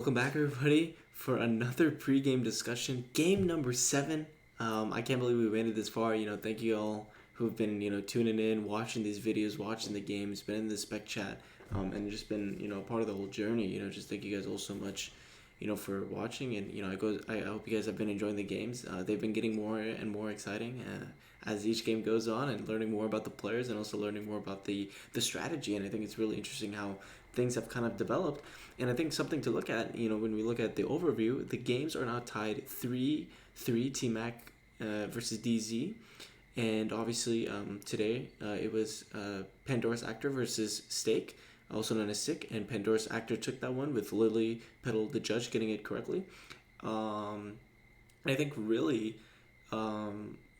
Welcome back, everybody, for another pregame discussion. Game number 7. I can't believe we made it this far. Thank you all who've been, tuning in, watching these videos, watching the games, been in the spec chat, and just been, part of the whole journey. Just thank you guys all so much, for watching. And I hope you guys have been enjoying the games. They've been getting more and more exciting as each game goes on, and learning more about the players and also learning more about the strategy. And I think it's really interesting how things have kind of developed. And I think something to look at, when we look at the overview, the games are now tied 3-3, T Mac versus DZ. And obviously, today it was Pandora's Actor versus Steak, also known as Sick. And Pandora's Actor took that one with Lily Petal, the judge, getting it correctly. I think really,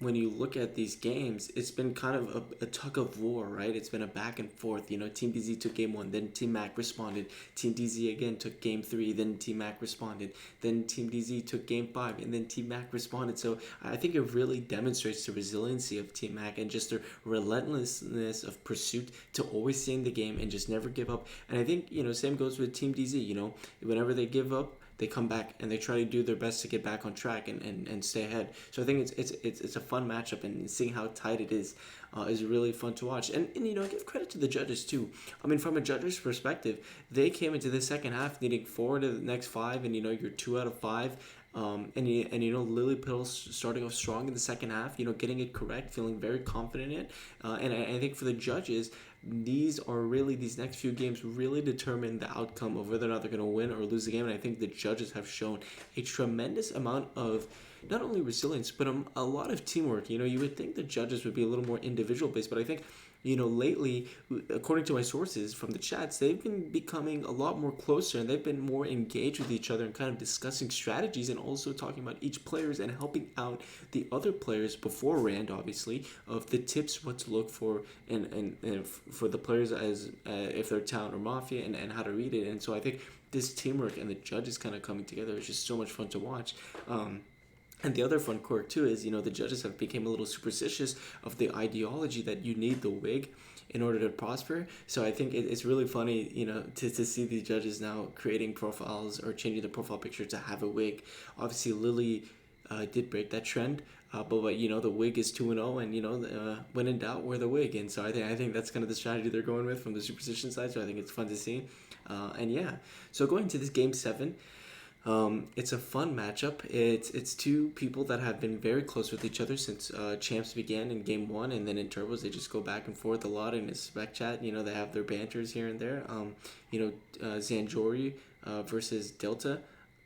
when you look at these games, it's been kind of a tug of war, right? It's been a back and forth. Team DZ took game 1, then Team Mac responded. Team DZ again took game 3, then Team Mac responded. Then Team DZ took game 5, and then Team Mac responded. So I think it really demonstrates the resiliency of Team Mac and just their relentlessness of pursuit to always stay in the game and just never give up. And I think, same goes with Team DZ. Whenever they give up, they come back and they try to do their best to get back on track and stay ahead. So I think it's a fun matchup, and seeing how tight it is really fun to watch. And give credit to the judges too. I mean, from a judge's perspective, they came into the second half needing 4 to the next 5, and you're 2 out of 5. Lily Pill starting off strong in the second half, getting it correct, feeling very confident in it. And I think for the judges, these next few games really determine the outcome of whether or not they're going to win or lose the game. And I think the judges have shown a tremendous amount of not only resilience, but a lot of teamwork. You would think the judges would be a little more individual based, but I think lately, according to my sources from the chats, they've been becoming a lot more closer, and they've been more engaged with each other and kind of discussing strategies and also talking about each players and helping out the other players before Rand, obviously, of the tips, what to look for, and for the players as if they're Town or Mafia, and how to read it. And so I think this teamwork and the judges kind of coming together is just so much fun to watch. And the other fun quirk too is, the judges have become a little superstitious of the ideology that you need the wig in order to prosper. So I think it's really funny, to see the judges now creating profiles or changing the profile picture to have a wig. Obviously, Lily did break that trend, but the wig is 2-0, and when in doubt, wear the wig. And so I think that's kind of the strategy they're going with from the superstition side. So I think it's fun to see, and yeah. So going to this game 7. It's a fun matchup. It's two people that have been very close with each other since champs began in game 1, and then in turbos they just go back and forth a lot in his spec chat. They have their banters here and there. Xanjori versus Delta.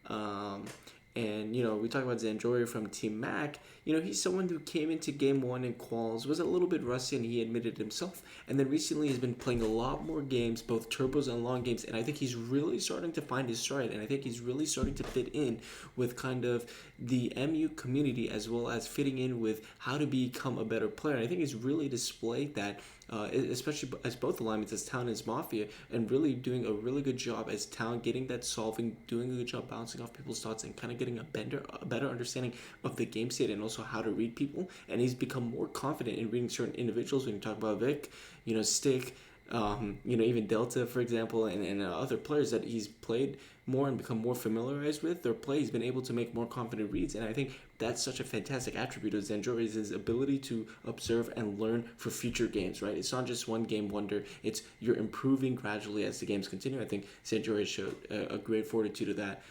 And we talk about Xanjori from Team Mac. He's someone who came into game 1 in quals, was a little bit rusty, and he admitted himself. And then recently has been playing a lot more games, both turbos and long games. And I think he's really starting to find his stride. And I think he's really starting to fit in with kind of the MU community, as well as fitting in with how to become a better player. And I think he's really displayed that, especially as both alignments, as Town and as Mafia, and really doing a really good job as Town, getting that solving, doing a good job bouncing off people's thoughts, and kind of getting a better understanding of the game state and also how to read people. And he's become more confident in reading certain individuals. When you talk about Vic, Stick, even Delta, for example, and other players that he's played more and become more familiarized with their play, he's been able to make more confident reads. And I think that's such a fantastic attribute of Xanjori, is his ability to observe and learn for future games, right? It's not just one game wonder. It's you're improving gradually as the games continue. I think Xanjori showed a great fortitude of that.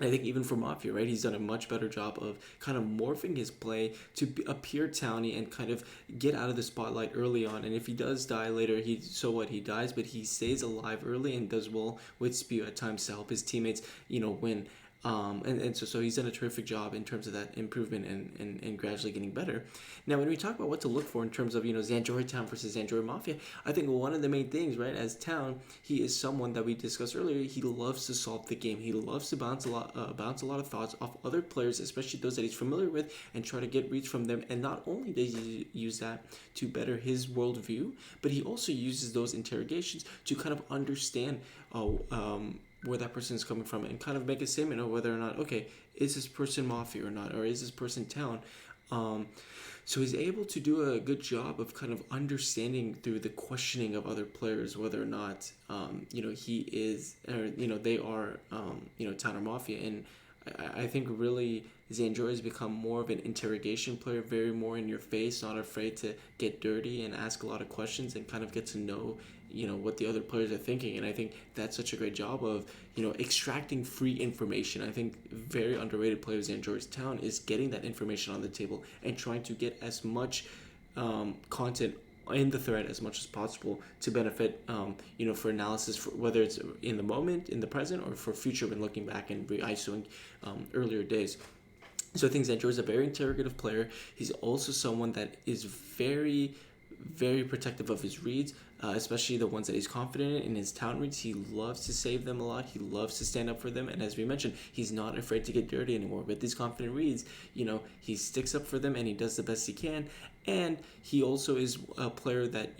I think even for Mafia, right, he's done a much better job of kind of morphing his play to appear towny and kind of get out of the spotlight early on. And if he does die later, he dies, but he stays alive early and does well with Spew at times to help his teammates, win. So he's done a terrific job in terms of that improvement and gradually getting better. Now, when we talk about what to look for in terms of, Xanjori Town versus Xanjori Mafia, I think one of the main things, right, as Town, he is someone that we discussed earlier. He loves to solve the game. He loves to bounce a lot of thoughts off other players, especially those that he's familiar with, and try to get reads from them. And not only does he use that to better his worldview, but he also uses those interrogations to kind of understand where that person is coming from and kind of make a statement of whether or not, okay, is this person Mafia or not, or is this person Town? Um, so he's able to do a good job of kind of understanding through the questioning of other players whether or not he is, or they are, Town or Mafia. And I think really Xanjori has become more of an interrogation player, very more in your face, not afraid to get dirty and ask a lot of questions and kind of get to know what the other players are thinking. And I think that's such a great job of extracting free information. I think very underrated players in George Town is getting that information on the table and trying to get as much content in the thread as much as possible to benefit, for analysis, for whether it's in the moment, in the present, or for future when looking back and re-ISOing earlier days. So I think Xanjor is a very interrogative player. He's also someone that is very, very protective of his reads, especially the ones that he's confident in his town reads. He loves to save them a lot. He loves to stand up for them. And as we mentioned, he's not afraid to get dirty anymore. With these confident reads, he sticks up for them and he does the best he can. And he also is a player that,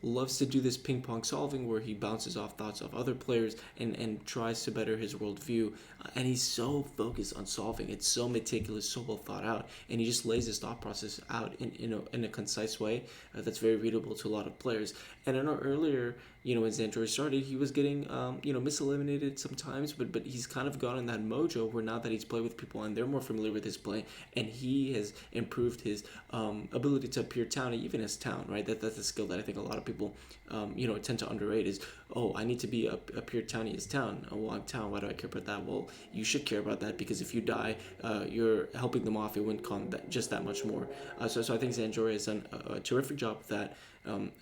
loves to do this ping pong solving where he bounces off thoughts of other players and tries to better his worldview. And he's so focused on solving. It's so meticulous, so well thought out. And he just lays his thought process out in a concise way that's very readable to a lot of players. And I know earlier, when Xanjori started, he was getting, miseliminated sometimes, but he's kind of gone in that mojo where now that he's played with people and they're more familiar with his play, and he has improved his ability to appear town, even as town, right? That's a skill that I think a lot of people, tend to underrate is, oh, I need to be appear towny as town. Oh, well, I'm town. Why do I care about that? Well, you should care about that because if you die, you're helping the Mafia win con just that much more. So I think Xanjori has done a terrific job of that.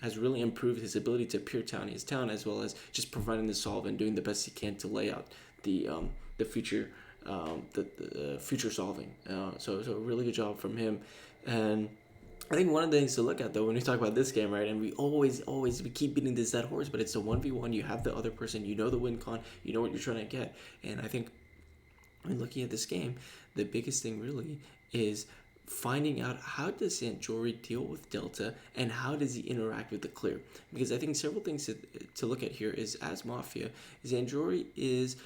Has really improved his ability to appear towny as town, as well as just providing the solve and doing the best he can to lay out the future, the future solving. So a really good job from him. And I think one of the things to look at though when we talk about this game, right, and we always we keep beating this dead horse, but it's a 1v1. You have the other person, the win con, you know what you're trying to get. And I think when looking at this game, the biggest thing really is finding out how does Xanjori deal with Delta and how does he interact with the clear. Because I think several things to look at here is, as Mafia, Xanjori is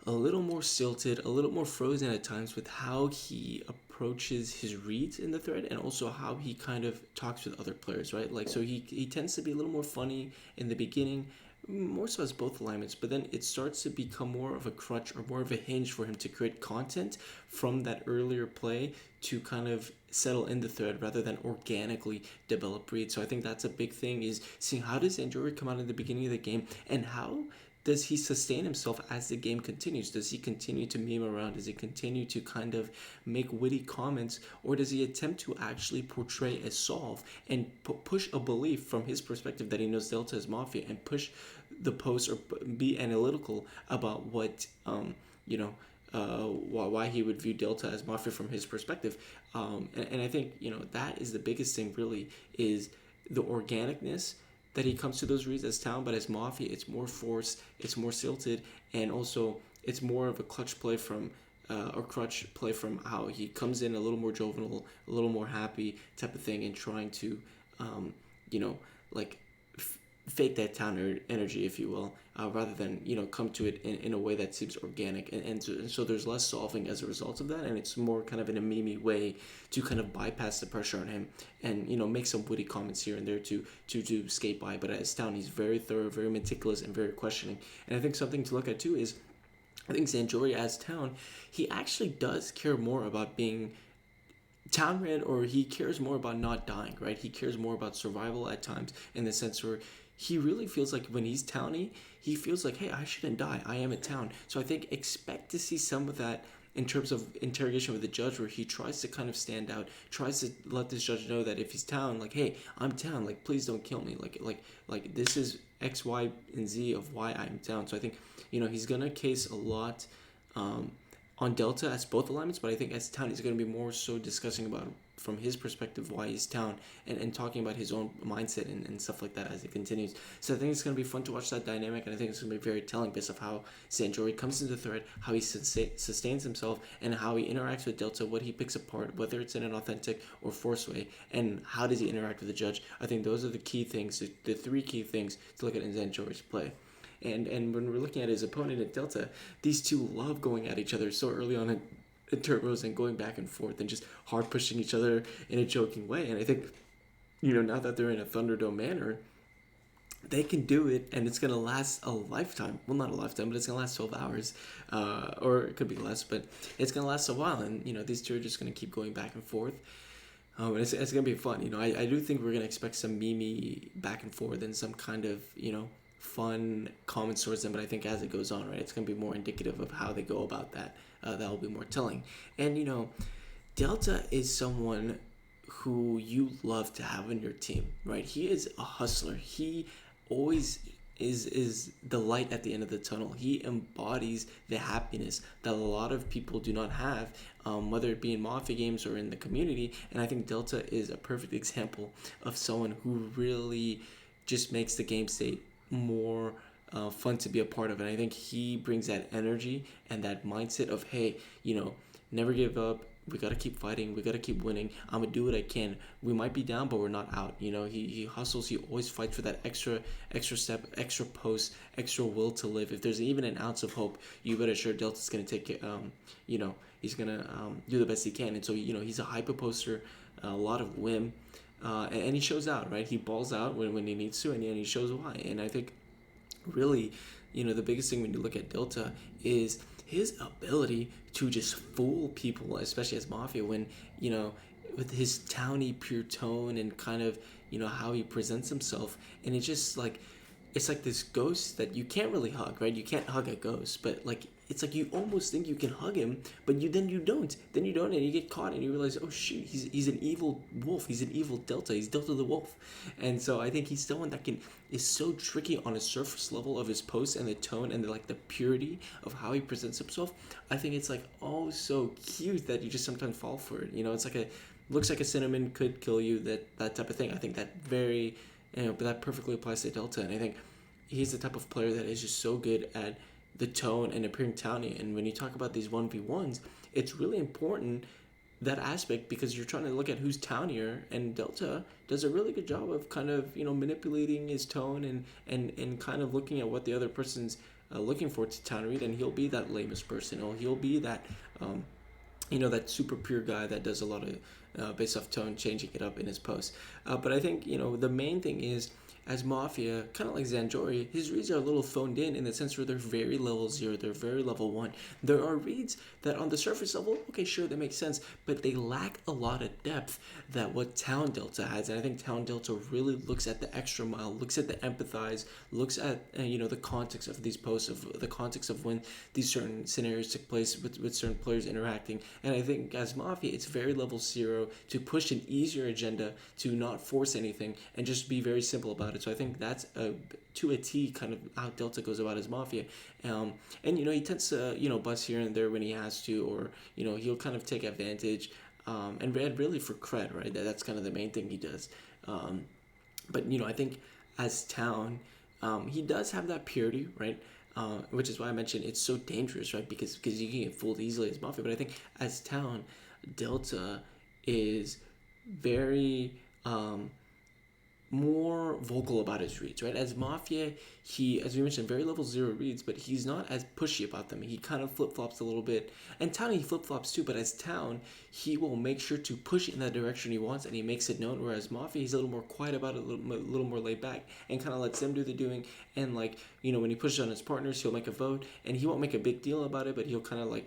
a little more stilted, a little more frozen at times with how he approaches his reads in the thread, and also how he kind of talks with other players, right? Like, so he tends to be a little more funny in the beginning, more so as both alignments, but then it starts to become more of a crutch or more of a hinge for him to create content from that earlier play to kind of settle in the thread rather than organically develop reads. So I think that's a big thing, is seeing how does Xanjori come out in the beginning of the game and how does he sustain himself as the game continues? Does he continue to meme around? Does he continue to kind of make witty comments? Or does he attempt to actually portray a solve and push a belief from his perspective that he knows Delta is Mafia, and push the post or be analytical about what, why he would view Delta as Mafia from his perspective. And I think, that is the biggest thing really, is the organicness that he comes to those reads as town, but as Mafia, it's more forced, it's more silted, and also it's more of a crutch play from how he comes in a little more jovial, a little more happy type of thing, and trying to, like fake that town energy, if you will, rather than come to it in a way that seems organic, and so there's less solving as a result of that, and it's more kind of in a meme way to kind of bypass the pressure on him and make some witty comments here and there to skate by. But as town, he's very thorough, very meticulous, and very questioning. And I think something to look at too is, I think Xanjori as town, he actually does care more about being town red, or he cares more about not dying, right? He cares more about survival at times, in the sense where he really feels like when he's towny, he feels like, hey, I shouldn't die. I am a town. So I think expect to see some of that in terms of interrogation with the judge, where he tries to kind of stand out, tries to let this judge know that if he's town, like, hey, I'm town, like, please don't kill me. Like this is X, Y, and Z of why I'm town. So I think, he's going to case a lot on Delta as both alignments, but I think as town, he's going to be more so discussing about from his perspective why he's town, and talking about his own mindset and stuff like that as it continues. So I think it's going to be fun to watch that dynamic, and I think it's going to be very telling based of how Xanjori comes into the thread, how he sustains himself, and how he interacts with Delta, what he picks apart, whether it's in an authentic or forced way, and how does he interact with the judge. I think those are the key things, the three key things to look at in Xanjori's play. And when we're looking at his opponent at Delta, these two love going at each other so early on turbos and going back and forth and just hard pushing each other in a joking way. And I think, now that they're in a Thunderdome manner, they can do it, and it's gonna last a lifetime. Well, not a lifetime, but it's gonna last 12 hours, or it could be less, but it's gonna last a while. And these two are just gonna keep going back and forth. And it's gonna be fun. I do think we're gonna expect some mimi back and forth and some kind of fun comments towards them. But I think as it goes on, right, it's gonna be more indicative of how they go about that. That will be more telling. And Delta is someone who you love to have on your team, right? He is a hustler. He always is the light at the end of the tunnel. He embodies the happiness that a lot of people do not have, whether it be in Mafia games or in the community. And I think Delta is a perfect example of someone who really just makes the game state more fun to be a part of. And I think he brings that energy and that mindset of, hey, never give up. We got to keep fighting. We got to keep winning. I'm going to do what I can. We might be down, but we're not out. He hustles. He always fights for that extra step, extra post, extra will to live. If there's even an ounce of hope, you better sure Delta's going to take it. He's going to do the best he can. And so, he's a hyper poster, a lot of whim, and he shows out, right? He balls out when he needs to, and he shows why. And I think really, the biggest thing when you look at Delta is his ability to just fool people, especially as Mafia, when, with his towny pure tone and kind of, how he presents himself. And it's just like, it's like this ghost that you can't really hug, right? You can't hug a ghost, but like, it's like you almost think you can hug him, but then you don't, and you get caught, and you realize, oh shoot, he's an evil wolf, he's an evil Delta, he's Delta the wolf. And so I think he's someone that is so tricky on a surface level of his posts and the tone and the purity of how he presents himself. I think it's like, oh, so cute that you just sometimes fall for it. It's like looks like a cinnamon could kill you, that type of thing. I think that very, but that perfectly applies to Delta. And I think he's the type of player that is just so good at the tone and appearing towny. And when you talk about these 1v1s, it's really important, that aspect, because you're trying to look at who's townier, and Delta does a really good job of kind of manipulating his tone and kind of looking at what the other person's looking for to town read, and he'll be that lamest person, or he'll be that that super pure guy that does a lot of based off tone, changing it up in his posts. But I think the main thing is, as Mafia, kind of like Xanjori, his reads are a little phoned in the sense where they're very level 0, they're very level 1. There are reads that on the surface level, okay, sure, that makes sense, but they lack a lot of depth that what Town Delta has. And I think Town Delta really looks at the extra mile, looks at the empathize, looks at the context of these posts, of the context of when these certain scenarios took place with certain players interacting. And I think as Mafia, it's very level 0 to push an easier agenda, to not force anything, and just be very simple about it. So I think that's to a T kind of how Delta goes about his Mafia. And he tends to bust here and there when he has to, or he'll kind of take advantage, and really for cred, right? That's kind of the main thing he does. But I think as Town, he does have that purity, right? Which is why I mentioned it's so dangerous, right? Because you can get fooled easily as Mafia. But I think as Town, Delta is very more vocal about his reads, right? As Mafia, he, as we mentioned, very level 0 reads, but he's not as pushy about them. He kind of flip-flops a little bit. And Town, he flip-flops too, but as Town, he will make sure to push it in that direction he wants, and he makes it known, whereas Mafia, he's a little more quiet about it, a little more laid back, and kind of lets them do the doing. And when he pushes on his partners, he'll make a vote, and he won't make a big deal about it, but he'll kind of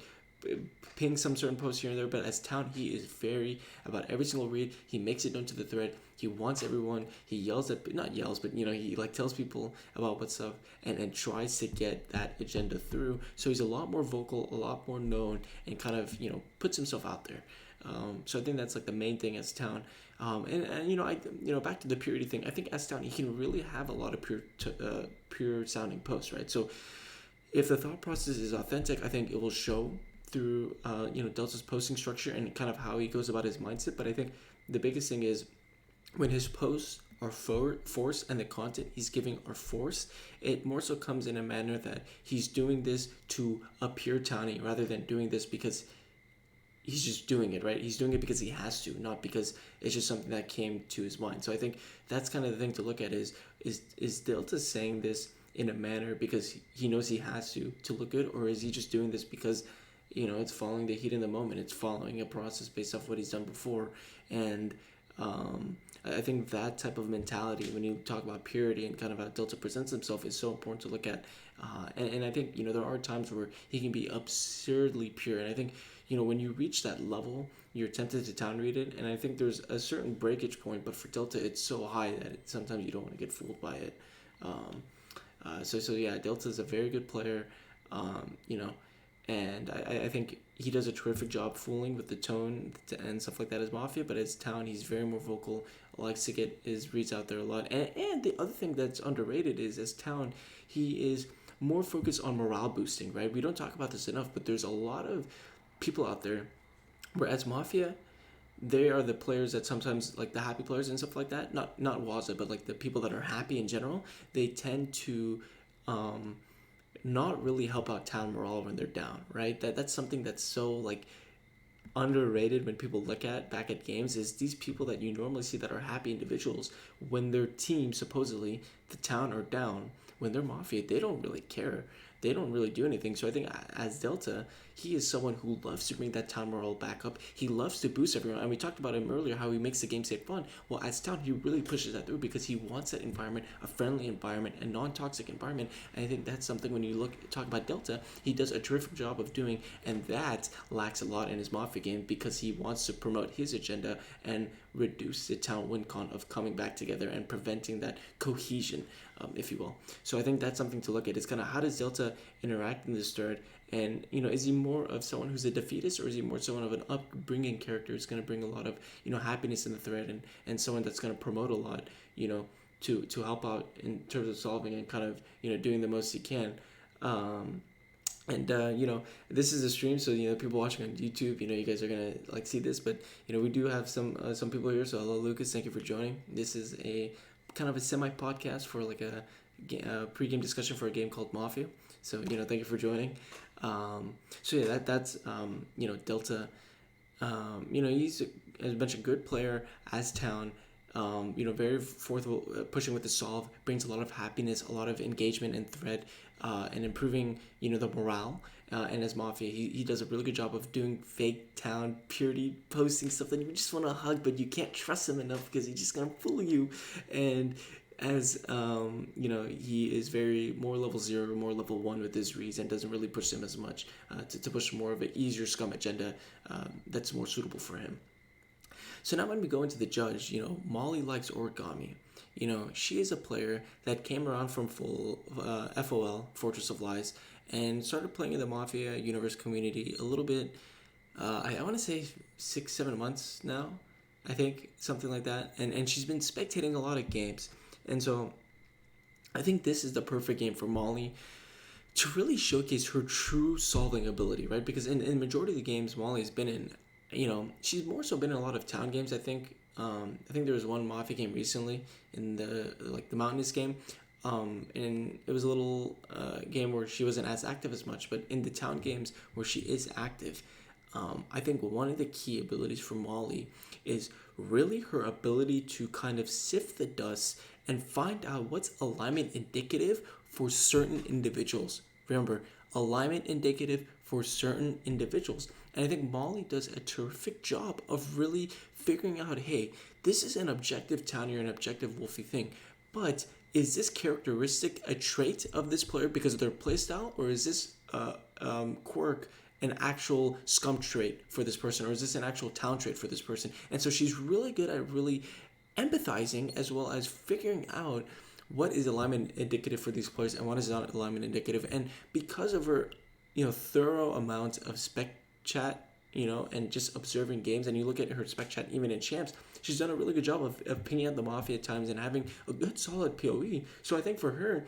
ping some certain posts here and there. But as Town, he is very about every single read. He makes it known to the thread. He wants everyone. He yells at, not yells, but he tells people about what's up, and tries to get that agenda through. So he's a lot more vocal, a lot more known, and kind of puts himself out there. So I think that's the main thing as Town. And back to the purity thing. I think as Town, he can really have a lot of pure sounding posts, right? So if the thought process is authentic, I think it will show through Delta's posting structure and kind of how he goes about his mindset. But I think the biggest thing is when his posts are forced and the content he's giving are forced, it more so comes in a manner that he's doing this to appear towny rather than doing this because he's just doing it, right? He's doing it because he has to, not because it's just something that came to his mind. So I think that's kind of the thing to look at is Delta saying this in a manner because he knows he has to look good, or is he just doing this because it's following the heat in the moment. It's following a process based off what he's done before, and I think that type of mentality, when you talk about purity and kind of how Delta presents himself, is so important to look at. And I think there are times where he can be absurdly pure, and I think when you reach that level, you're tempted to town read it, and I think there's a certain breakage point. But for Delta, it's so high that sometimes you don't want to get fooled by it. Um, so yeah, Delta is a very good player, and I think he does a terrific job fooling with the tone and stuff like that as Mafia. But as Town, he's very more vocal, likes to get his reads out there a lot. And the other thing that's underrated is as Town, he is more focused on morale boosting, right? We don't talk about this enough, but there's a lot of people out there where as Mafia, they are the players that sometimes, like the happy players and stuff like that, not Waza, but like the people that are happy in general, they tend to um, not really help out town morale when they're down, right? That's something that's so like underrated when people look at back at games, is these people that you normally see that are happy individuals, when their team, supposedly the town, are down, when they're Mafia, they don't really care, they don't really do anything. So I think as Delta, he is someone who loves to bring that town morale back up. He loves to boost everyone, and we talked about him earlier, how he makes the game state fun. Well, as Town, he really pushes that through because he wants that environment, a friendly environment, a non-toxic environment. And I think that's something, when you talk about Delta, he does a terrific job of doing, and that lacks a lot in his Mafia game because he wants to promote his agenda and reduce the town win con of coming back together and preventing that cohesion, if you will. So I think that's something to look at. It's kind of, how does Delta interact in this third? And is he more of someone who's a defeatist, or is he more someone of an upbringing character who's going to bring a lot of happiness in the thread, and someone that's going to promote a lot, to help out in terms of solving and kind of doing the most he can. And this is a stream, so people watching on YouTube, you guys are gonna like see this, but we do have some people here. So hello, Lucas, thank you for joining. This is a kind of a semi podcast for like a pre-game discussion for a game called Mafia. So thank you for joining. So yeah, that's Delta. He's, as mentioned, a good player as Town. Very pushing with the solve, brings a lot of happiness, a lot of engagement and thread, and improving the morale. And as Mafia, he does a really good job of doing fake town purity, posting stuff that you just want to hug, but you can't trust him enough because he's just gonna fool you. And as he is very more level 0, more level 1 with his reads, and doesn't really push them as much, to push more of an easier scum agenda that's more suitable for him. So now when we go into the judge, Molly likes origami. She is a player that came around from FOL, Fortress of Lies, and started playing in the Mafia universe community a little bit. I want to say 6-7 months now, I think, something like that. And she's been spectating a lot of games. And so I think this is the perfect game for Molly to really showcase her true solving ability, right? Because in the majority of the games Molly's been in, she's more so been in a lot of town games. I think there was one Mafia game recently in the Mountainous game, and it was a little game where she wasn't as active as much. But in the town games where she is active, I think one of the key abilities for Molly is really her ability to kind of sift the dust and find out what's alignment indicative for certain individuals. Remember, alignment indicative for certain individuals. And I think Molly does a terrific job of really figuring out, hey, this is an objective townier, an objective wolfy thing, but is this characteristic a trait of this player because of their playstyle, or is this quirk an actual scum trait for this person, or is this an actual town trait for this person? And so she's really good at really empathizing as well as figuring out what is alignment indicative for these players and what is not alignment indicative. And because of her thorough amount of spec chat, and just observing games, and you look at her spec chat even in champs, she's done a really good job of pinging out the Mafia at times and having a good solid PoE. So I think for her,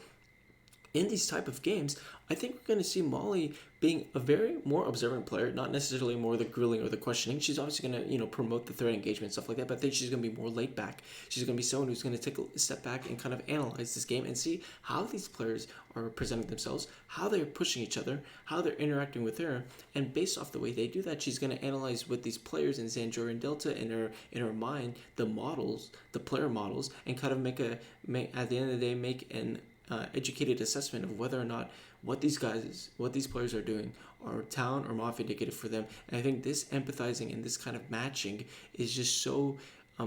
in these type of games, I think we're going to see Molly being a very more observant player, not necessarily more the grilling or the questioning. She's obviously going to, promote the threat engagement, stuff like that, but I think she's going to be more laid back. She's going to be someone who's going to take a step back and kind of analyze this game and see how these players are presenting themselves, how they're pushing each other, how they're interacting with her, and based off the way they do that, she's going to analyze with these players in Xanjori and Delta in her mind, the models, the player models, and kind of make at the end of the day, make an educated assessment of whether or not what these players are doing are town or mafia indicative for them. And I think this empathizing and this kind of matching is just so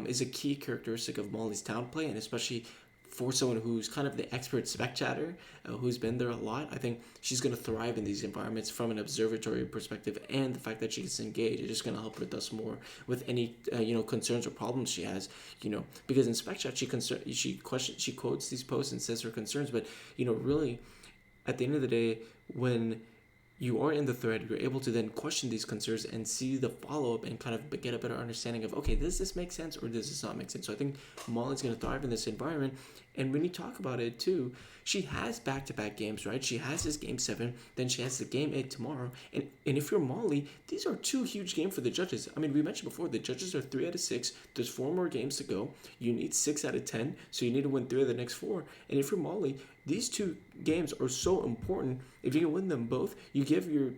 is a key characteristic of Molly's town play, and especially for someone who's kind of the expert spec chatter, who's been there a lot. I think she's going to thrive in these environments from an observatory perspective, and the fact that she gets engaged is just going to help her thus more with any concerns or problems she has. Because in spec chat she quotes these posts and says her concerns, but really at the end of the day, when you are in the thread, you're able to then question these concerns and see the follow up and kind of get a better understanding of, okay, does this make sense or does this not make sense? So I think Molly's going to thrive in this environment. And when you talk about it too, she has back to back games, right? She has this game 7, then she has the game 8 tomorrow. And if you're Molly, these are 2 huge games for the judges. I mean, we mentioned before, the judges are 3 out of 6. There's 4 more games to go. You need 6 out of 10. So you need to win 3 of the next 4. And if you're Molly, these 2 games are so important. If you can win them both, you give your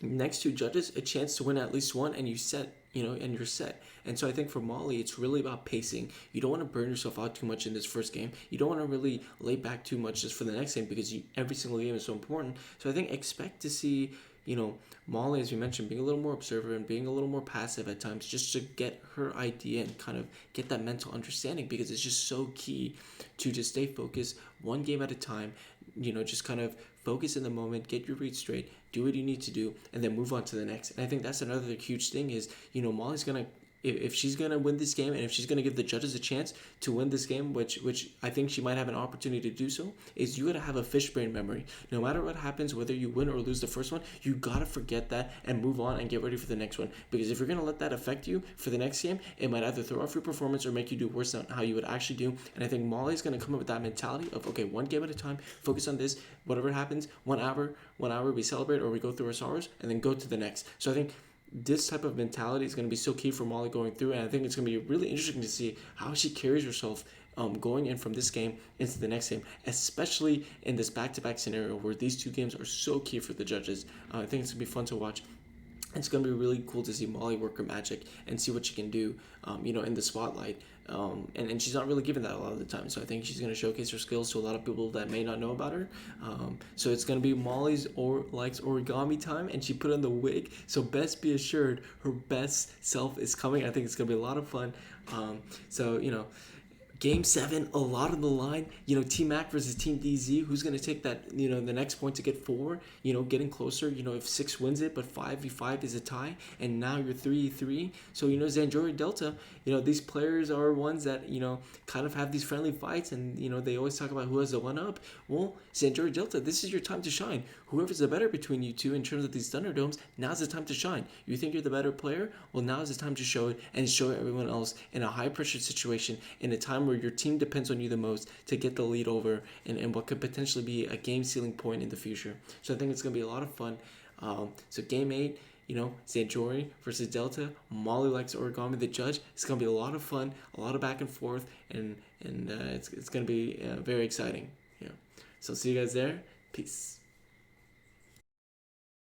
next 2 judges a chance to win at least one, and and you're set. And so I think for Molly, it's really about pacing. You don't want to burn yourself out too much in this first game. You don't want to really lay back too much just for the next game, because every single game is so important. So I think expect to see, Molly, as we mentioned, being a little more observant and being a little more passive at times, just to get her idea and kind of get that mental understanding, because it's just so key to just stay focused one game at a time, just kind of focus in the moment, get your read straight, do what you need to do, and then move on to the next. And I think that's another huge thing is, Molly's going to, if she's going to win this game, and if she's going to give the judges a chance to win this game, which I think she might have an opportunity to do so, is you got to have a fish brain memory. No matter what happens, whether you win or lose the first one, you got to forget that and move on and get ready for the next one. Because if you're going to let that affect you for the next game, it might either throw off your performance or make you do worse than how you would actually do. And I think Molly's going to come up with that mentality of, okay, one game at a time, focus on this, whatever happens, 1 hour we celebrate or we go through our sorrows, and then go to the next. So I think this type of mentality is going to be so key for Molly going through, and I think it's going to be really interesting to see how she carries herself going in from this game into the next game, especially in this back-to-back scenario where these 2 games are so key for the judges. I think it's going to be fun to watch. It's going to be really cool to see Molly work her magic and see what she can do, in the spotlight. And she's not really given that a lot of the time. So I think she's going to showcase her skills to a lot of people that may not know about her. So it's going to be Molly's likes origami time, and she put on the wig. So best be assured, her best self is coming. I think it's going to be a lot of fun. Game 7, a lot on the line. Team Mac versus Team DZ. Who's going to take that, the next point to get 4? Getting closer. If 6 wins it, but 5v5 is a tie, and now you're 3v3. So, Xanjori Delta, these players are ones that, kind of have these friendly fights, and, they always talk about who has the one up. Well, Xanjori Delta, this is your time to shine. Whoever's the better between you two in terms of these Thunderdomes, now's the time to shine. You think you're the better player? Well, now's the time to show it and show everyone else in a high-pressure situation, in a time where your team depends on you the most to get the lead over and what could potentially be a game-sealing point in the future. So I think it's going to be a lot of fun. So game 8, Xanjori versus Delta. Molly likes origami, the judge. It's going to be a lot of fun, a lot of back and forth, and it's going to be very exciting. So see you guys there. Peace.